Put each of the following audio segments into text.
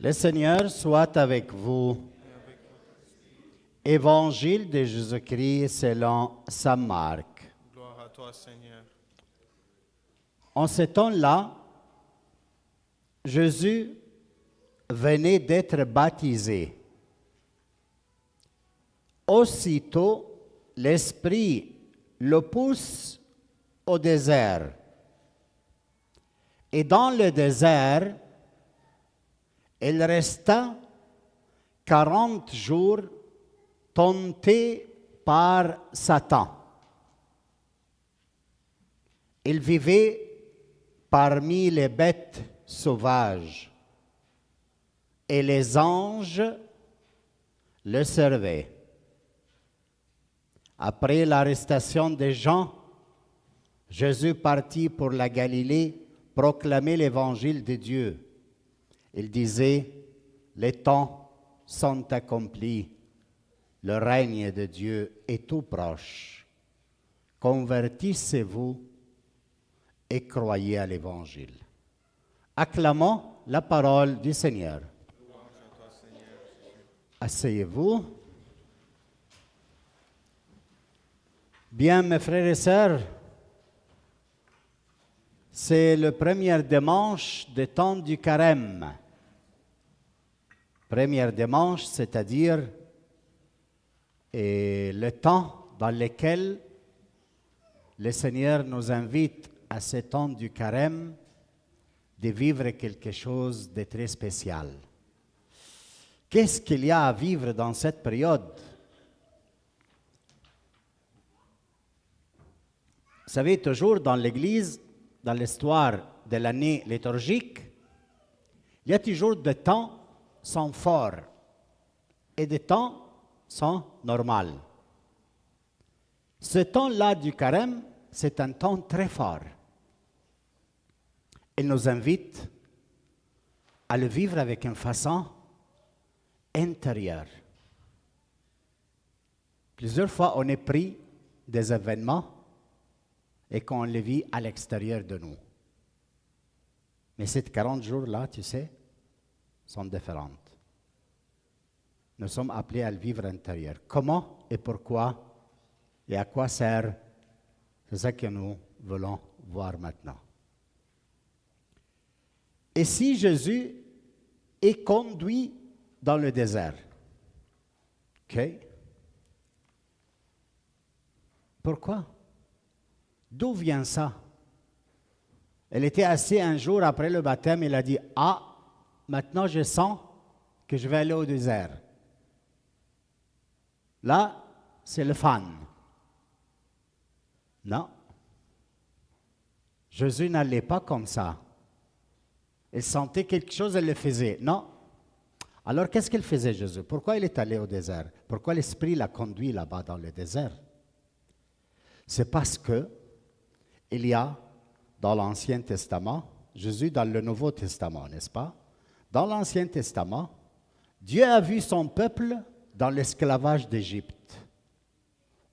Le Seigneur soit avec vous. Évangile de Jésus-Christ selon saint Marc. Gloire à toi, Seigneur. En ce temps-là, Jésus venait d'être baptisé. Aussitôt, l'Esprit le pousse au désert. Et dans le désert, il resta 40 jours tenté par Satan. Il vivait parmi les bêtes sauvages et les anges le servaient. Après l'arrestation des gens, Jésus partit pour la Galilée proclamer l'évangile de Dieu. Il disait, les temps sont accomplis, le règne de Dieu est tout proche. Convertissez-vous et croyez à l'évangile. Acclamons la parole du Seigneur. Asseyez-vous. Bien, mes frères et sœurs, c'est le premier dimanche du temps du carême. Première dimanche, c'est-à-dire le temps dans lequel le Seigneur nous invite à ce temps du carême de vivre quelque chose de très spécial. Qu'est-ce qu'il y a à vivre dans cette période? Vous savez, toujours dans l'Église, dans l'histoire de l'année liturgique, il y a toujours des temps sont forts et des temps sont normaux. Ce temps-là du carême, c'est un temps très fort. Il nous invite à le vivre avec une façon intérieure. Plusieurs fois, on est pris des événements et qu'on les vit à l'extérieur de nous. Mais ces 40 jours-là, tu sais, sont différentes. Nous sommes appelés à le vivre intérieur. Comment et pourquoi et à quoi sert, c'est ça que nous voulons voir maintenant. Et si Jésus est conduit dans le désert, ok? Pourquoi? D'où vient ça? Elle était assise un jour après le baptême, il a dit, « Ah, maintenant je sens que je vais aller au désert. » Là, c'est le fan. Non. Jésus n'allait pas comme ça. Il sentait quelque chose, il le faisait. Non. Alors, qu'est-ce qu'il faisait, Jésus? Pourquoi il est allé au désert? Pourquoi l'Esprit l'a conduit là-bas dans le désert? C'est parce que il y a dans l'Ancien Testament, Jésus dans le Nouveau Testament, n'est-ce pas? Dans l'Ancien Testament, Dieu a vu son peuple dans l'esclavage d'Égypte,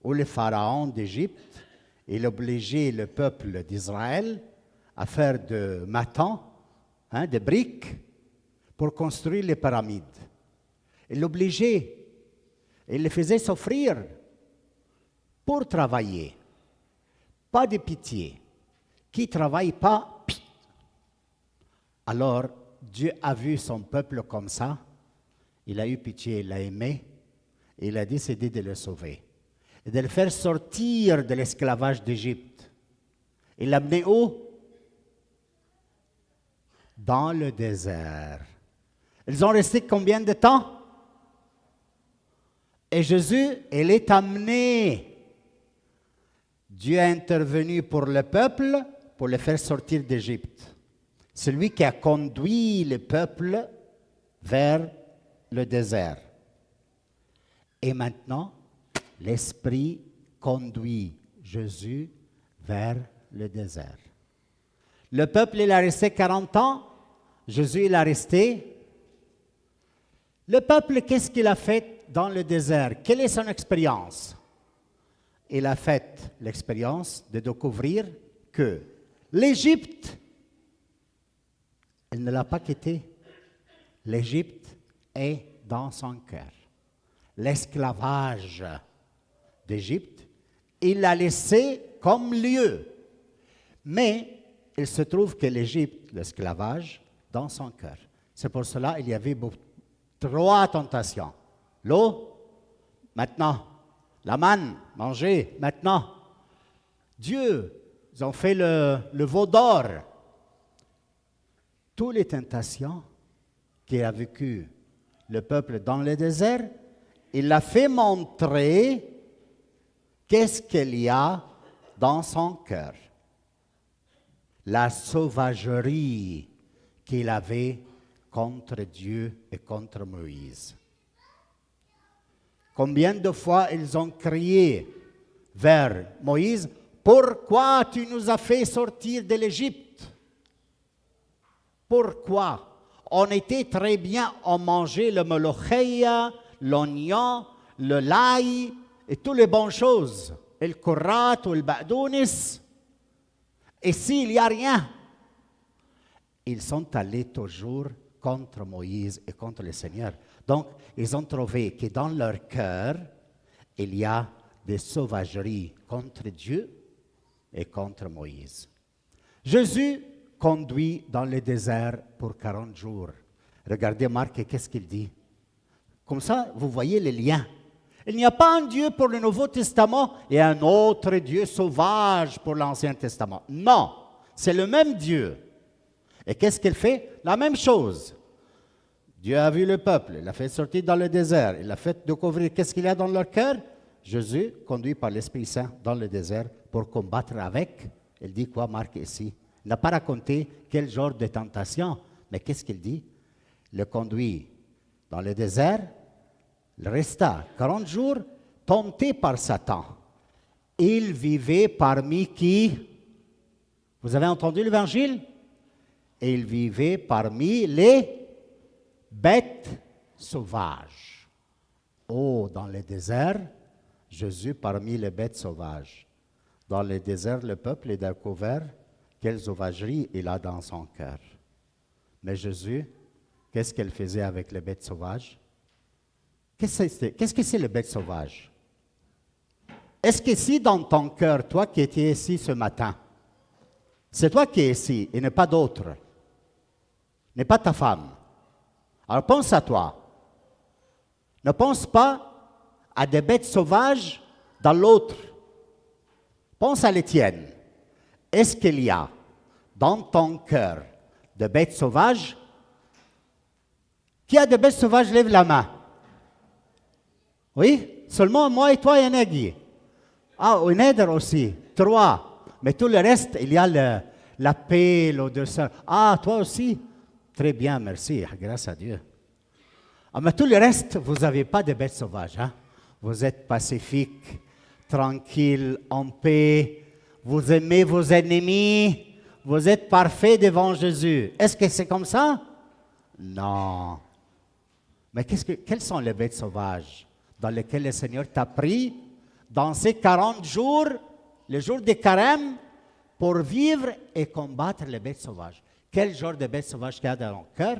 où le pharaon d'Égypte, il obligeait le peuple d'Israël à faire de matons, de briques, pour construire les pyramides. Il l'obligeait, il les faisait souffrir pour travailler. Pas de pitié. Qui ne travaille pas, pis. Alors, Dieu a vu son peuple comme ça, il a eu pitié, il l'a aimé, et il a décidé de le sauver. Et de le faire sortir de l'esclavage d'Égypte. Il l'a amené où? Dans le désert. Ils ont resté combien de temps? Et Jésus, il est amené. Dieu est intervenu pour le peuple, pour le faire sortir d'Égypte. C'est lui qui a conduit le peuple vers le désert. Et maintenant, l'Esprit conduit Jésus vers le désert. Le peuple, il a resté 40 ans. Jésus, il a resté. Le peuple, qu'est-ce qu'il a fait dans le désert? Quelle est son expérience? Il a fait l'expérience de découvrir que l'Égypte, elle ne l'a pas quitté. L'Égypte est dans son cœur. L'esclavage d'Égypte, il l'a laissé comme lieu. Mais il se trouve que l'Égypte, l'esclavage, dans son cœur. C'est pour cela qu'il y avait trois tentations. L'eau, maintenant. La manne, manger, maintenant. Dieu, ils ont fait le veau d'or. Toutes les tentations qu'a vécues le peuple dans le désert, il a fait montrer qu'est-ce qu'il y a dans son cœur. La sauvagerie qu'il avait contre Dieu et contre Moïse. Combien de fois ils ont crié vers Moïse, « Pourquoi tu nous as fait sortir de l'Égypte? Pourquoi? On était très bien, on mangeait le molocheia, l'oignon, le l'ail et toutes les bonnes choses, le kurat ou le ba'dounis. Et s'il n'y a rien, ils sont allés toujours contre Moïse et contre le Seigneur. Donc, ils ont trouvé que dans leur cœur, il y a des sauvageries contre Dieu et contre Moïse. Jésus conduit dans le désert pour 40 jours. Regardez Marc, qu'est-ce qu'il dit? Comme ça, vous voyez les liens. Il n'y a pas un Dieu pour le Nouveau Testament et un autre Dieu sauvage pour l'Ancien Testament. Non, c'est le même Dieu. Et qu'est-ce qu'il fait? La même chose. Dieu a vu le peuple, il l'a fait sortir dans le désert, il l'a fait découvrir qu'est-ce qu'il y a dans leur cœur. Jésus, conduit par l'Esprit Saint dans le désert pour combattre avec. Il dit quoi, Marc, ici? Il n'a pas raconté quel genre de tentation, mais qu'est-ce qu'il dit? Il le conduit dans le désert, il resta 40 jours tenté par Satan. Il vivait parmi qui? Vous avez entendu l'évangile? Et il vivait parmi les bêtes sauvages. Oh, dans le désert, Jésus parmi les bêtes sauvages. Dans le désert, le peuple est découvert quelle sauvagerie il a dans son cœur. Mais Jésus, qu'est-ce qu'il faisait avec les bêtes sauvages? Qu'est-ce que c'est les bêtes sauvages? Est-ce que si dans ton cœur, toi qui étais ici ce matin, c'est toi qui es ici et n'est pas d'autre, n'est pas ta femme. Alors pense à toi. Ne pense pas à des bêtes sauvages dans l'autre. Pense à les tiennes. Est-ce qu'il y a dans ton cœur de bêtes sauvages? Qui a des bêtes sauvages, lève la main. Oui? Seulement moi et toi et un aiguille. Ah, un aider aussi. 3. Mais tout le reste, il y a la paix, l'odeur. Ah, toi aussi? Très bien, merci, grâce à Dieu. Ah, mais tout le reste, vous n'avez pas de bêtes sauvages. Hein? Vous êtes pacifique, tranquille, en paix. Vous aimez vos ennemis. Vous êtes parfait devant Jésus. Est-ce que c'est comme ça? Non. Mais quelles sont les bêtes sauvages dans lesquelles le Seigneur t'a pris dans ces 40 jours, le jour des carême, pour vivre et combattre les bêtes sauvages? Quel genre de bêtes sauvages qu'il y a dans ton cœur?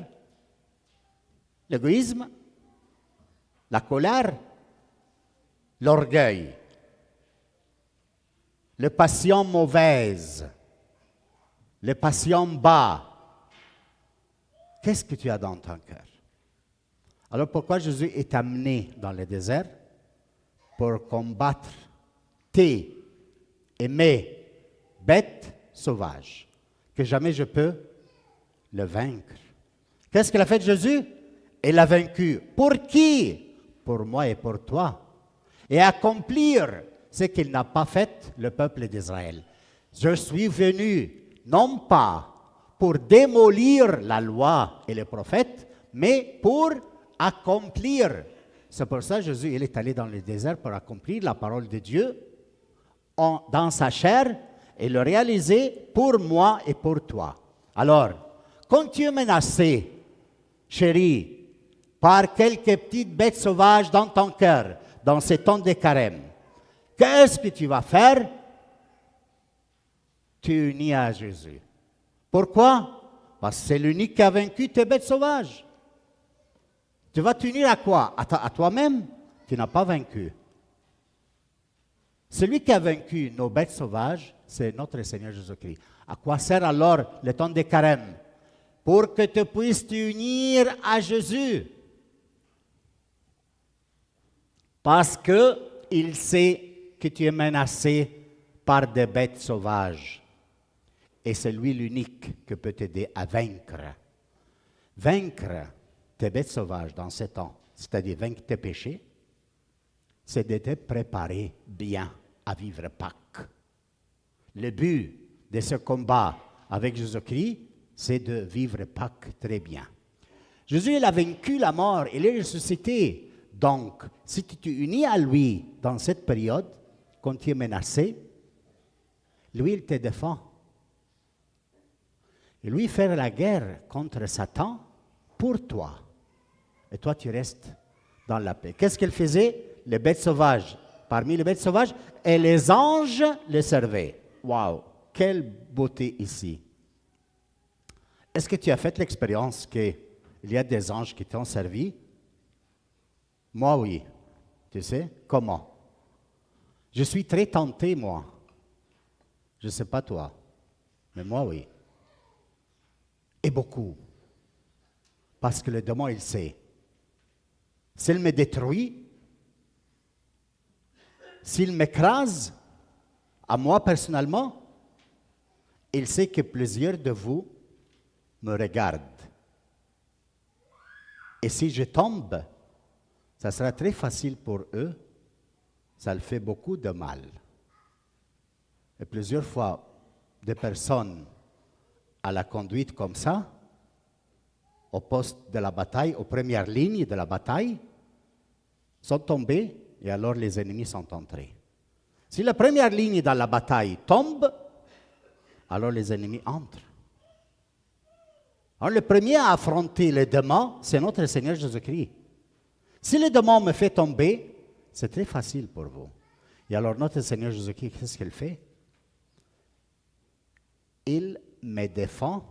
L'égoïsme, la colère, l'orgueil, les passions mauvaises, les passions bas. Qu'est-ce que tu as dans ton cœur? Alors pourquoi Jésus est amené dans le désert? Pour combattre tes et mes bêtes sauvages, que jamais je peux le vaincre. Qu'est-ce qu'il a fait Jésus? Il l'a vaincu. Pour qui? Pour moi et pour toi. Et accomplir ce qu'il n'a pas fait le peuple d'Israël. Je suis venu non pas pour démolir la loi et les prophètes, mais pour accomplir. C'est pour ça que Jésus il est allé dans le désert pour accomplir la parole de Dieu dans sa chair et le réaliser pour moi et pour toi. Alors, quand tu es menacé, chérie, par quelques petites bêtes sauvages dans ton cœur, dans ces temps de carême, qu'est-ce que tu vas faire? Tu unis à Jésus. Pourquoi? Parce que c'est l'unique qui a vaincu tes bêtes sauvages. Tu vas t'unir à quoi? À toi-même? Tu n'as pas vaincu. Celui qui a vaincu nos bêtes sauvages, c'est notre Seigneur Jésus-Christ. À quoi sert alors le temps de carême? Pour que tu puisses t'unir à Jésus. Parce qu'il sait que tu es menacé par des bêtes sauvages. Et c'est lui l'unique qui peut t'aider à vaincre. Vaincre tes bêtes sauvages dans ce temps, c'est-à-dire vaincre tes péchés, c'est de te préparer bien à vivre Pâques. Le but de ce combat avec Jésus-Christ, c'est de vivre Pâques très bien. Jésus, il a vaincu la mort, il est ressuscité. Donc, si tu t'unis à lui dans cette période, quand tu es menacé, lui, il te défend. Et lui, fait la guerre contre Satan pour toi. Et toi, tu restes dans la paix. Qu'est-ce qu'il faisait? Les bêtes sauvages. Parmi les bêtes sauvages, et les anges les servaient. Waouh! Quelle beauté ici. Est-ce que tu as fait l'expérience qu'il y a des anges qui t'ont servi? Moi, oui. Tu sais, comment? Je suis très tenté, moi. Je ne sais pas toi, mais moi, oui. Et beaucoup. Parce que le démon, il sait. S'il me détruit, s'il m'écrase, à moi personnellement, il sait que plusieurs de vous me regardent. Et si je tombe, ça sera très facile pour eux, ça le fait beaucoup de mal. Et plusieurs fois, des personnes à la conduite comme ça, au poste de la bataille, aux premières lignes de la bataille, sont tombées et alors les ennemis sont entrés. Si la première ligne dans la bataille tombe, alors les ennemis entrent. Alors le premier à affronter les démons, c'est notre Seigneur Jésus-Christ. Si le démon me fait tomber, c'est très facile pour vous. Et alors notre Seigneur Jésus-Christ, qu'est-ce qu'il fait? Il me défend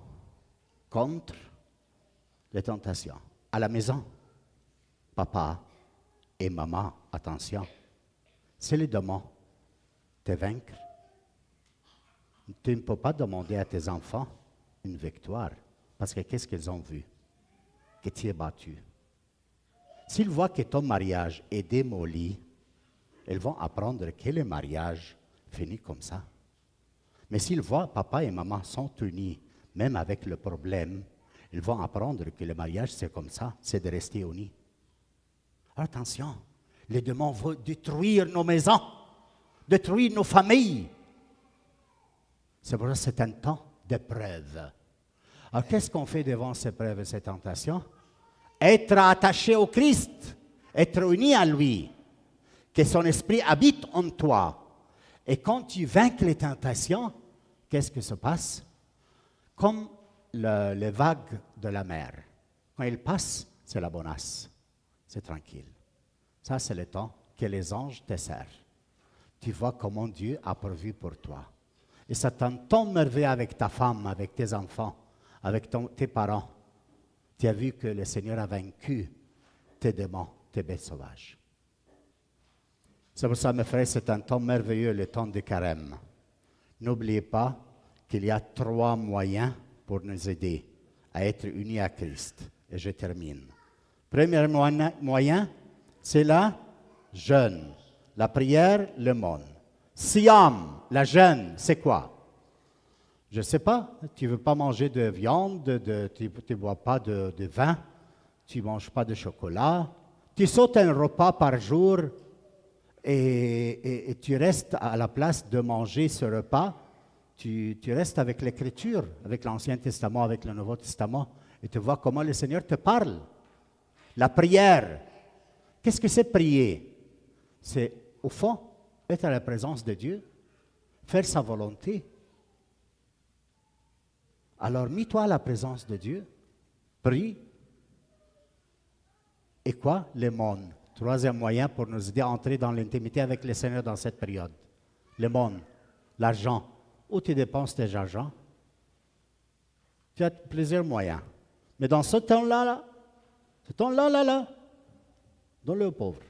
contre les tentations. À la maison, papa et maman, attention, c'est le démon te vaincre. Tu ne peux pas demander à tes enfants une victoire, parce que qu'est-ce qu'ils ont vu? Que tu es battu. S'ils voient que ton mariage est démoli, ils vont apprendre que le mariage finit comme ça. Mais s'ils voient papa et maman sont unis, même avec le problème, ils vont apprendre que le mariage, c'est comme ça, c'est de rester unis. Alors attention, les démons veulent détruire nos maisons, détruire nos familles. C'est pour ça que c'est un temps d'épreuve. Alors qu'est-ce qu'on fait devant ces épreuves et ces tentations? Être attaché au Christ, être uni à lui, que son esprit habite en toi. Et quand tu vainques les tentations, qu'est-ce qui se passe? Comme les vagues de la mer. Quand ils passent, c'est la bonasse. C'est tranquille. Ça, c'est le temps que les anges te servent. Tu vois comment Dieu a pourvu pour toi. Et ça t'entend merveilleux avec ta femme, avec tes enfants, avec tes parents. Tu as vu que le Seigneur a vaincu tes démons, tes bêtes sauvages. C'est pour ça, mes frères, c'est un temps merveilleux, le temps de carême. N'oubliez pas qu'il y a 3 moyens pour nous aider à être unis à Christ. Et je termine. Premier moyen, c'est la jeûne. La prière, le monde. Siam, la jeûne, c'est quoi? Je ne sais pas. Tu ne veux pas manger de viande, tu ne bois pas de vin, tu ne manges pas de chocolat. Tu sautes un repas par jour et tu restes à la place de manger ce repas. Tu restes avec l'Écriture, avec l'Ancien Testament, avec le Nouveau Testament, et tu vois comment le Seigneur te parle. La prière. Qu'est-ce que c'est prier? C'est, au fond, être à la présence de Dieu, faire sa volonté. Alors, mets-toi à la présence de Dieu, prie. Et quoi? Le monde. 3e moyen pour nous aider à entrer dans l'intimité avec le Seigneur dans cette période. Le monde, l'argent. Où tu dépenses tes argent? Tu as plusieurs moyens. Mais dans ce temps-là, Donne-le aux pauvres.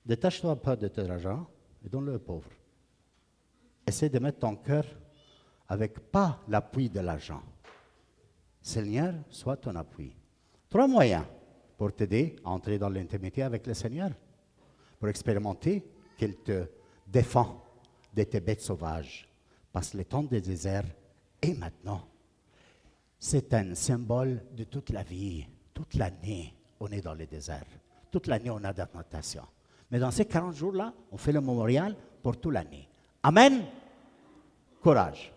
Détache-toi pas de ton argent et donne-le aux pauvres. Essaie de mettre ton cœur avec pas l'appui de l'argent. Seigneur, sois ton appui. 3 moyens pour t'aider à entrer dans l'intimité avec le Seigneur, pour expérimenter qu'il te défend de tes bêtes sauvages. Parce que le temps des déserts est maintenant. C'est un symbole de toute la vie. Toute l'année, on est dans le désert. Toute l'année, on a d'adaptation. Mais dans ces 40 jours-là, on fait le mémorial pour toute l'année. Amen. Courage.